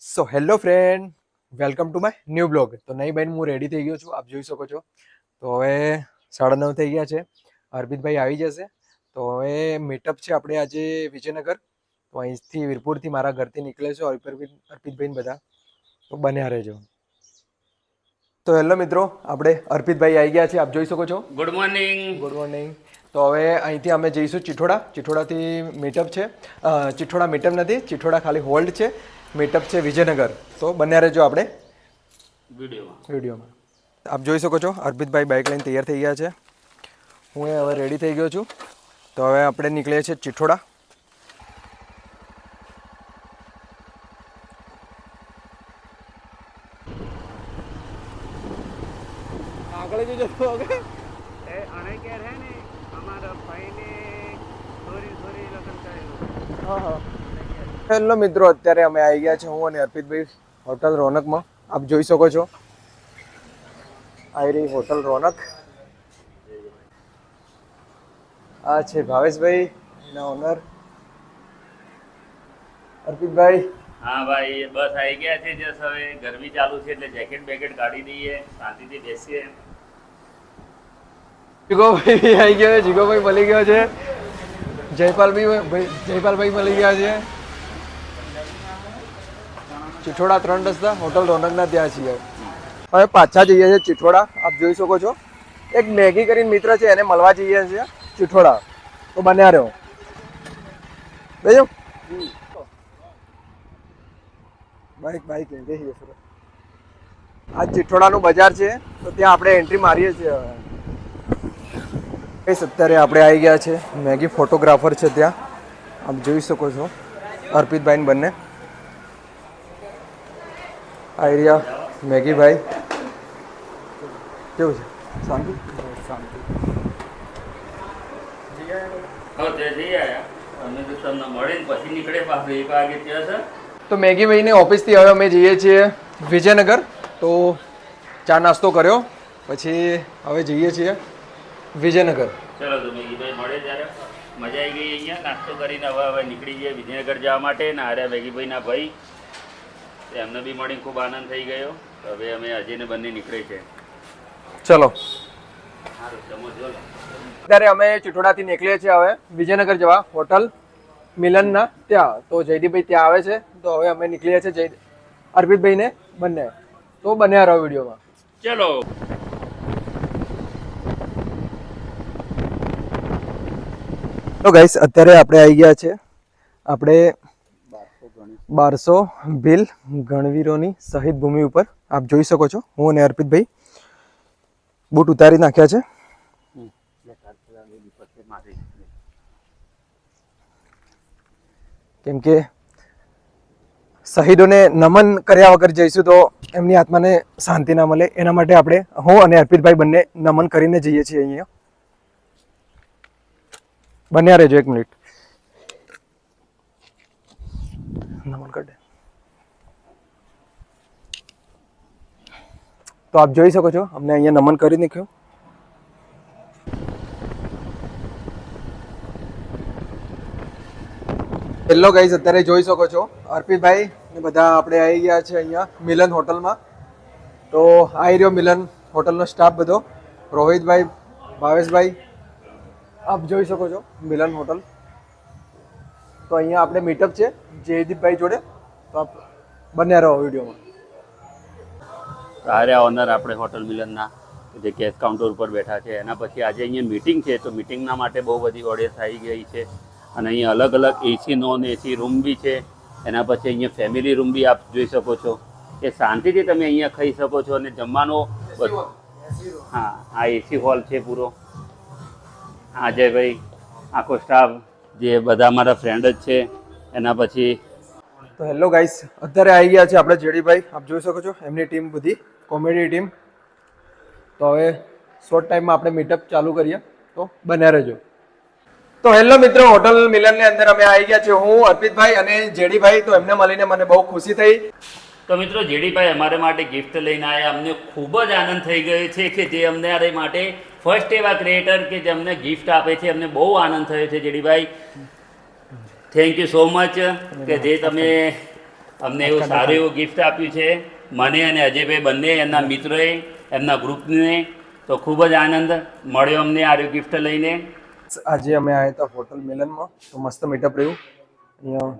So hello friend, welcome to my new blog. તો નહીં બેન, હું રેડી થઈ ગયો છું, આપ જોઈ શકો છો. તો હવે 9:30 થઈ ગયા છે. અર્પિતભાઈ આવી જશે. તો હવે મીટઅપ છે આપણે આજે વિજયનગર. તો અહીંથી વીરપુરથી મારા ઘરથી નીકળે છે અર્પિતભાઈ બધા. તો બન્યા રહેજો. તો હેલો મિત્રો, આપણે અર્પિતભાઈ આવી ગયા છે, આપ જોઈ શકો છો. Good morning. Good morning. તો હવે અહીંથી અમે જઈશું ચિઠોડાથી મીટઅપ છે. ચિઠોડા મીટઅપ નથી, ચિઠોડા ખાલી હોલ્ડ છે, મીટઅપ છે વિજયનગર. તો બન્યા રહેજો આપણે વિડીયોમાં. આપ જોઈ શકો છો અર્પિતભાઈ બાઇક લઈને તૈયાર થઈ ગયા છે. હું હવે રેડી થઈ ગયો છું. તો હવે આપણે નીકળીએ છીએ ચિઠોડા. આગળ જજો ઓકે. એ અણે કે રહે ને અમારા ભાઈને થોરી લગ્ન કરેલું. હા હા. હેલો મિત્રો, અત્યારે અમે આવી ગયા છે, હું અને અર્પિતભાઈ હોટલ રોનકમાં. આપ જોઈ શકો છો, આવી રહી હોટલ રોનક. આ છે ભાવેશભાઈ, એના ઓનર. અર્પિતભાઈ, હા ભાઈ, બસ આવી ગયા છે. જસ હવે ગરમી ચાલુ છે એટલે જેકેટ બેકેટ કાઢી દઈએ, શાંતિથી બેસીએ. જીગોભાઈ આવી ગયો છે, જીગોભાઈ મળી ગયો છે. જયપાલભાઈ મળી ગયા છે. ચિઠોડા 3 રસ્તા હોટલ રોનકના ત્યાં છીએ. હવે પાછા જઈએ છીએ ચિઠોડા. આપ જોઈ શકો છો, એક મેગી કરીને મિત્ર છે, એને મળવા જઈએ છીએ ચિઠોડા. તો બન્યા રહ્યો બેજો. બાઈક આ ચિઠોડાનું બજાર છે, તો ત્યાં આપણે એન્ટ્રી મારીએ છીએ. અત્યારે આપણે આવી ગયા છે મેગી ફોટોગ્રાફર છે ત્યાં. આપ જોઈ શકો છો અર્પિતભાઈ બંને. આ એરિયા મેગીભાઈ કેવું છે? શાંતિ શાંતિ. હા, તે જઈ આવ્યા. અમે તો તમને મળીને પછી નીકળે પાછું 1 વાગે ત્યાં છે. તો મેગીભાઈની ઓફિસથી હવે અમે જઈએ છીએ વિજયનગર. તો ચા નાસ્તો કર્યો પછી હવે જઈએ છીએ વિજયનગર. ચલો તો મેગીભાઈ મળે ત્યારે મજા આવી ગઈ. અહીંયા નાસ્તો કરીને હવે નીકળી જઈએ વિજયનગર જવા માટે. ને આર્યા મેગીભાઈના ભાઈ, એમને બી મળીને ખૂબ આનંદ થઈ ગયો. હવે અમે અજયને બંને નીકળે છે. ચલો, સારું, જમો જો. અત્યારે અમે ચિઠોડાથી નીકળીએ છીએ હવે વિજયનગર જવા, હોટલ મિલનના ત્યાં. તો જયદીપભાઈ ત્યાં આવે છે, તો હવે અમે નીકળીએ છીએ અર્પિતભાઈને બંને. તો બન્યા રહો વિડીયોમાં. ચલો. તો ગાઈસ, અત્યારે આપણે આવી ગયા છે આપણે 1200 ભીલ ગણવીરોની શહીદ ભૂમિ ઉપર. આપ જોઈ શકો છો, હું અને અર્પિતભાઈ બૂટ ઉતારી નાખ્યા છે. કેમ કે શહીદોને નમન કર્યા વગર જઈશું તો એમની આત્માને શાંતિ ના મળે. એના માટે આપણે, હું અને અર્પિતભાઈ બંને નમન કરીને જઈએ છીએ અહીંયા. બન્યા રહેજો 1 મિનિટ. નમન કરી દે. તો આપ જોઈ શકો છો, અમને અહીંયા નમન કરી નાખ્યું. હેલો ગાઈઝ, અત્યારે જોઈ શકો છો અર્પિતભાઈ ને બધા આપણે આવી ગયા છે અહીંયા મિલન હોટલમાં. તો આવી રહ્યો મિલન હોટલનો સ્ટાફ બધો. રોહિતભાઈ, ભાવેશભાઈ, આપ જોઈ શકો છો મિલન હોટલ. તો અહીંયા આપણે મીટઅપ છે જયદીપભાઈ જોડે. તો આપ બન્યા રહો વિડીયોમાં. આર્યા ઓનર આપણે હોટલ મિલનના, જે કેશ કાઉન્ટર ઉપર બેઠા છે. એના પછી આજે અહીંયા મિટિંગ છે, તો મિટિંગના માટે બહુ બધી ઓડિયન્સ આવી ગઈ છે. અને અહીંયા અલગ અલગ એસી નોન એસી રૂમ બી છે. એના પછી અહીંયા ફેમિલી રૂમ બી આપ જોઈ શકો છો, કે શાંતિથી તમે અહીંયા ખાઈ શકો છો. અને જમવાનો, હા, આ એસી હોલ છે પૂરો. અજયભાઈ, આખો સ્ટાફ, જે બધા અમારા ફ્રેન્ડ જ છે. એના પછી તો હેલો ગાઈસ, અત્યારે આવી ગયા છે આપણે જેડીભાઈ. આપ જોઈ શકો છો એમની ટીમ, બધી કોમેડી ટીમ. તો હવે શોર્ટ ટાઈમમાં આપણે મીટઅપ ચાલુ કરીએ, તો બન્યા રહેજો. તો હેલો મિત્રો, હોટલ મિલનની અંદર અમે આવી ગયા છે, હું અર્પિતભાઈ અને જેડીભાઈ. તો એમને મળીને મને બહુ ખુશી થઈ. તો મિત્રો, જેડીભાઈ અમારે માટે ગિફ્ટ લઈને આવ્યા. અમને ખૂબ જ આનંદ થઈ ગયો છે કે જે અમને માટે ફર્સ્ટ એવા ક્રિએટર કે જે અમને ગિફ્ટ આપે છે. અમને બહુ આનંદ થયો છે જેડીભાઈ. થેન્ક યુ સો મચ કે જે તમે અમને એવું સારું એવું ગિફ્ટ આપ્યું છે મને અને અજયભાઈ બંને એમના મિત્રોએ એમના ગ્રુપને. તો ખૂબ જ આનંદ મળ્યો અમને આ ગિફ્ટ લઈને. આજે અમે આવ્યા હતા હોટલ મિલનમાં, તો મસ્ત મીટઅપ રહ્યું. અહીંયા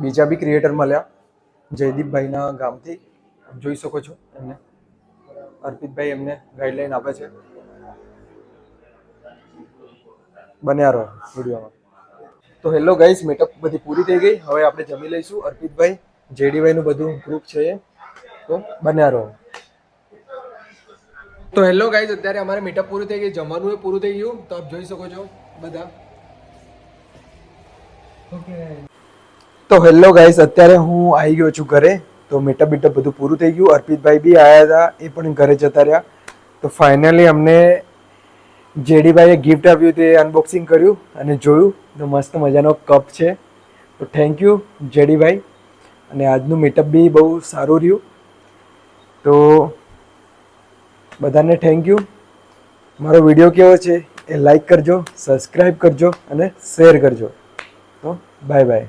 બીજા બી ક્રિએટર મળ્યા જયદીપભાઈના ગામથી, જોઈ શકો છો એમને. અર્પિતભાઈ એમને ગાઈડલાઈન આપે છે. બન્યા રહો વિડીયોમાં. તો હેલો ગાઈસ, મીટઅપ બધી પૂરી થઈ ગઈ. હવે આપણે જમી લઈશું. અર્પિતભાઈ, જેડીભાઈનું બધું ગ્રુપ છે, તો બન્યા રહો. તો હેલો ગાઈઝ, અત્યારે અમારે મીટઅપ પૂરું થઈ ગઈ, જમવાનું એ પૂરું થઈ ગયું. તો આપ જોઈ શકો છો બધા. તો હેલો ગાઈઝ, અત્યારે હું આવી ગયો છું ઘરે. તો મીટઅપ બધું પૂરું થઈ ગયું. અર્પિતભાઈ બી આવ્યા હતા, એ પણ ઘરે જતા રહ્યા. તો ફાઇનલી અમને જેડીભાઈએ ગિફ્ટ આપ્યું તે અનબોક્સિંગ કર્યું અને જોયું. તો મસ્ત મજાનો કપ છે. તો થેન્ક યુ જેડીભાઈ. અને આજનું મીટઅપ બી બહુ સારું રહ્યું. તો બધાને થેન્ક યુ. મારો વિડીયો કેવો છે એ લાઈક કરજો, સબસ્ક્રાઈબ કરજો અને શેર કરજો. તો બાય બાય.